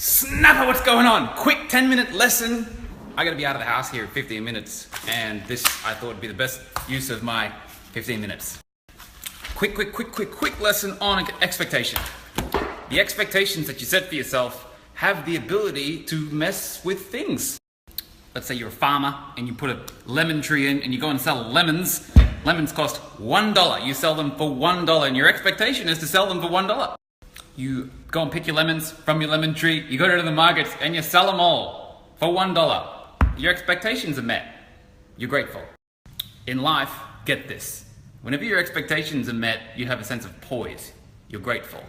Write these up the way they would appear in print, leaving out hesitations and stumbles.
Snapper, what's going on? Quick 10-minute lesson. I gotta be out of the house here in 15 minutes, and this I thought would be the best use of my 15 minutes. Quick lesson on expectation. The expectations that you set for yourself have the ability to mess with things. Let's say you're a farmer and you put a lemon tree in and you go and sell lemons. Lemons cost $1. You sell them for $1 and your expectation is to sell them for $1. You go and pick your lemons from your lemon tree, you go to the markets and you sell them all for $1. Your expectations are met. You're grateful. In life, get this. Whenever your expectations are met, you have a sense of poise. You're grateful.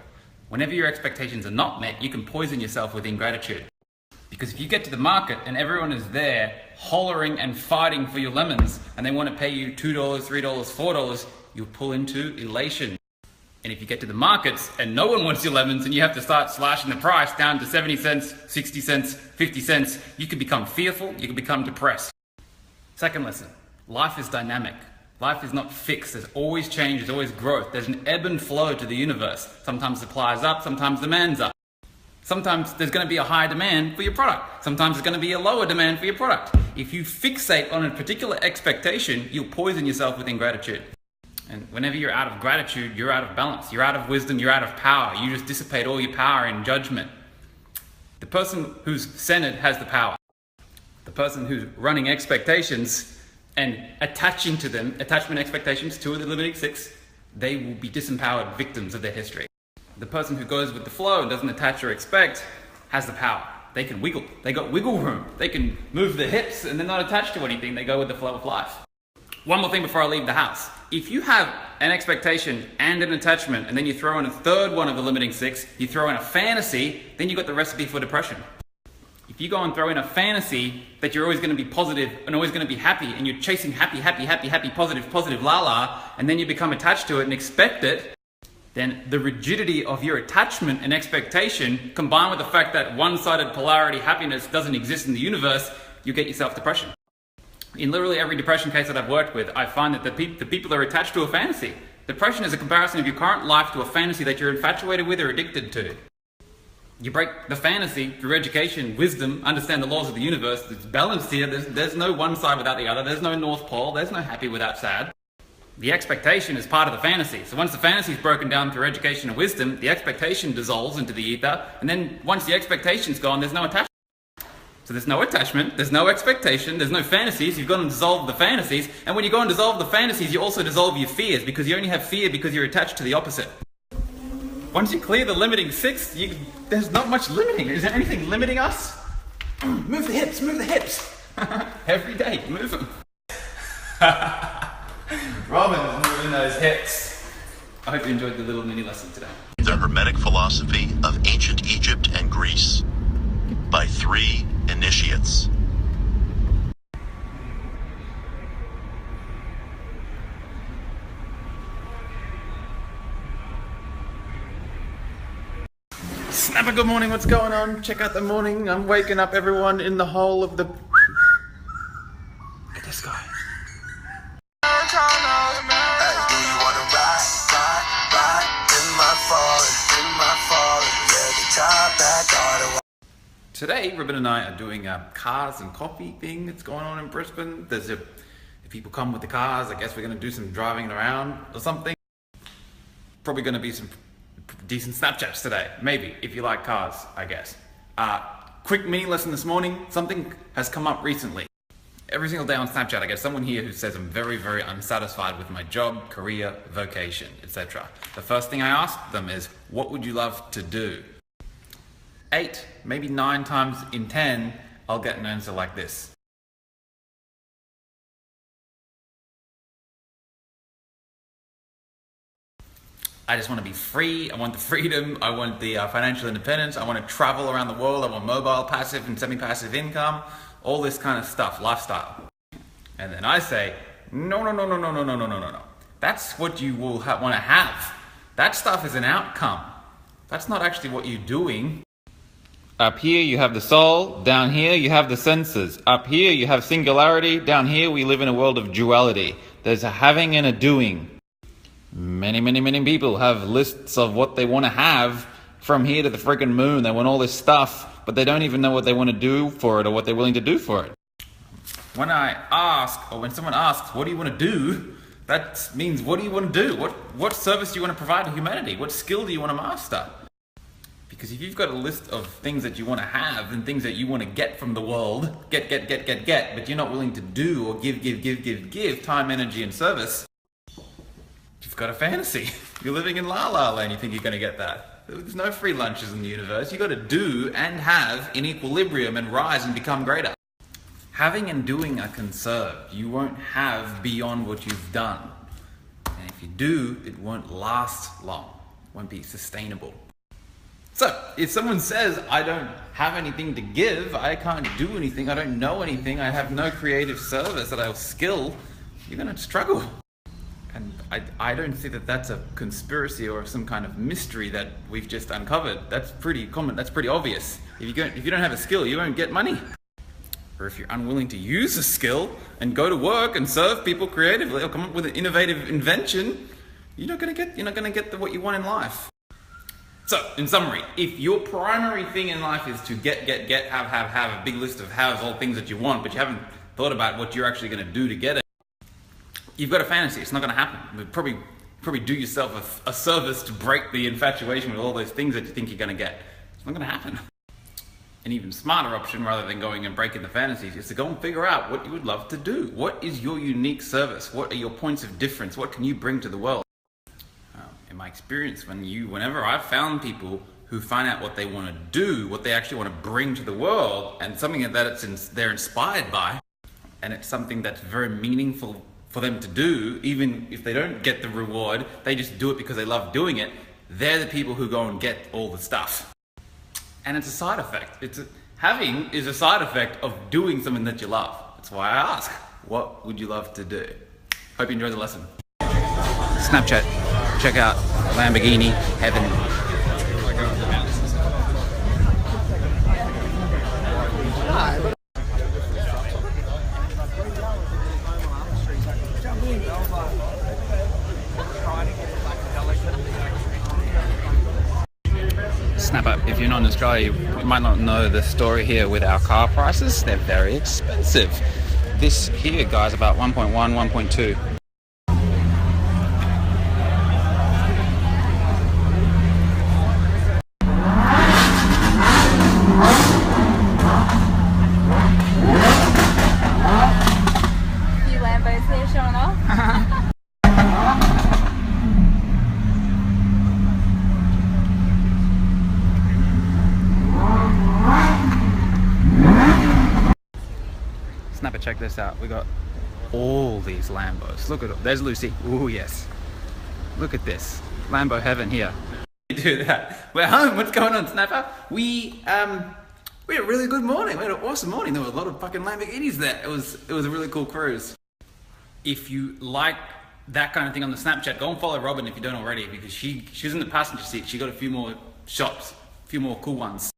Whenever your expectations are not met, you can poison yourself with ingratitude. Because if you get to the market and everyone is there hollering and fighting for your lemons and they want to pay you $2, $3, $4, you'll pull into elation. And if you get to the markets and no one wants your lemons and you have to start slashing the price down to 70 cents, 60 cents, 50 cents, you can become fearful, you can become depressed. Second lesson, life is dynamic. Life is not fixed. There's always change, there's always growth. There's an ebb and flow to the universe. Sometimes supply's up, sometimes demand's up. Sometimes there's going to be a higher demand for your product. Sometimes there's going to be a lower demand for your product. If you fixate on a particular expectation, you'll poison yourself with ingratitude. And whenever you're out of gratitude, you're out of balance, you're out of wisdom, you're out of power. You just dissipate all your power in judgment. The person who's centered has the power. The person who's running expectations and attaching to them, attachment expectations, two of the limiting six, they will be disempowered victims of their history. The person who goes with the flow and doesn't attach or expect has the power. They can wiggle. They got wiggle room. They can move their hips and they're not attached to anything. They go with the flow of life. One more thing before I leave the house. If you have an expectation and an attachment and then you throw in a third one of the limiting six, you throw in a fantasy, then you got the recipe for depression. If you go and throw in a fantasy that you're always going to be positive and always going to be happy and you're chasing happy, positive, la, and then you become attached to it and expect it, then the rigidity of your attachment and expectation combined with the fact that one-sided polarity happiness doesn't exist in the universe, you get yourself depression. In literally every depression case that I've worked with, I find that the people are attached to a fantasy. Depression is a comparison of your current life to a fantasy that you're infatuated with or addicted to. You break the fantasy through education, wisdom, understand the laws of the universe. It's balanced here. There's no one side without the other. There's no North Pole. There's no happy without sad. The expectation is part of the fantasy. So once the fantasy is broken down through education and wisdom, the expectation dissolves into the ether. And then once the expectation's gone, there's no attachment. So there's no attachment, there's no expectation, there's no fantasies. You've gone and dissolved the fantasies. And when you go and dissolve the fantasies, you also dissolve your fears because you only have fear because you're attached to the opposite. Once you clear the limiting six, there's not much limiting. Is there anything limiting us? Move the hips, move the hips. Every day, move them. Robin is moving those hips. I hope you enjoyed the little mini lesson today. The Hermetic Philosophy of Ancient Egypt and Greece by 3 initiates. Snapper, good morning, what's going on? Check out the morning. I'm waking up everyone in the whole of the... Look at this guy. Hey, do you wanna ride in my falling, yeah, the top back all the way. Today, Ruben and I are doing a cars and coffee thing that's going on in Brisbane. If people come with the cars, I guess we're going to do some driving around or something. Probably going to be some decent Snapchats today, maybe, if you like cars, I guess. Quick mini lesson this morning. Something has come up recently. Every single day on Snapchat, I get someone here who says I'm very, very unsatisfied with my job, career, vocation, etc. The first thing I ask them is, what would you love to do? 8, maybe 9 times in 10, I'll get an answer like this. I just want to be free. I want the freedom. I want the financial independence. I want to travel around the world. I want mobile, passive, and semi-passive income. All this kind of stuff, lifestyle. And then I say, no. That's what you will want to have. That stuff is an outcome. That's not actually what you're doing. Up here you have the soul, down here you have the senses. Up here you have singularity, down here we live in a world of duality. There's a having and a doing. Many people have lists of what they want to have from here to the freaking moon. They want all this stuff, but they don't even know what they want to do for it or what they're willing to do for it. When someone asks, what do you want to do? That means, what do you want to do? What service do you want to provide to humanity? What skill do you want to master? Because if you've got a list of things that you want to have and things that you want to get from the world, get, but you're not willing to do or give time, energy, and service, you've got a fantasy. You're living in La La Land, you think you're going to get that. There's no free lunches in the universe. You've got to do and have in equilibrium and rise and become greater. Having and doing are conserved. You won't have beyond what you've done. And if you do, it won't last long. It won't be sustainable. So, if someone says, I don't have anything to give, I can't do anything, I don't know anything, I have no creative service that I'll skill, you're going to struggle. And I don't see that that's a conspiracy or some kind of mystery that we've just uncovered. That's pretty common, that's pretty obvious. If you don't have a skill, you won't get money. Or if you're unwilling to use a skill and go to work and serve people creatively or come up with an innovative invention, you're not going to get what you want in life. So, in summary, if your primary thing in life is to get, have a big list of haves, all things that you want, but you haven't thought about what you're actually going to do to get it, you've got a fantasy. It's not going to happen. You'd probably do yourself a service to break the infatuation with all those things that you think you're going to get. It's not going to happen. An even smarter option, rather than going and breaking the fantasies, is to go and figure out what you would love to do. What is your unique service? What are your points of difference? What can you bring to the world? In my experience, whenever I've found people who find out what they want to do, what they actually want to bring to the world, and something that they're inspired by, and it's something that's very meaningful for them to do, even if they don't get the reward, they just do it because they love doing it, they're the people who go and get all the stuff. And it's a side effect. Having is a side effect of doing something that you love. That's why I ask, what would you love to do? Hope you enjoyed the lesson. Snapchat, check out Lamborghini Heaven. Snap up, if you're not in Australia, you might not know the story here with our car prices. They're very expensive. This here, guys, about 1.1, 1.2. Few Lambos here showing off. Snapper, check this out. We got all these Lambos. Look at it. There's Lucy. Ooh, yes. Look at this. Lambo heaven here. We do that. We're home. What's going on, Snapper? We had a really good morning. We had an awesome morning. There were a lot of fucking Lamborghinis there. It was a really cool cruise. If you like that kind of thing on the Snapchat, go and follow Robin if you don't already, because she's in the passenger seat. She got a few more shots, a few more cool ones.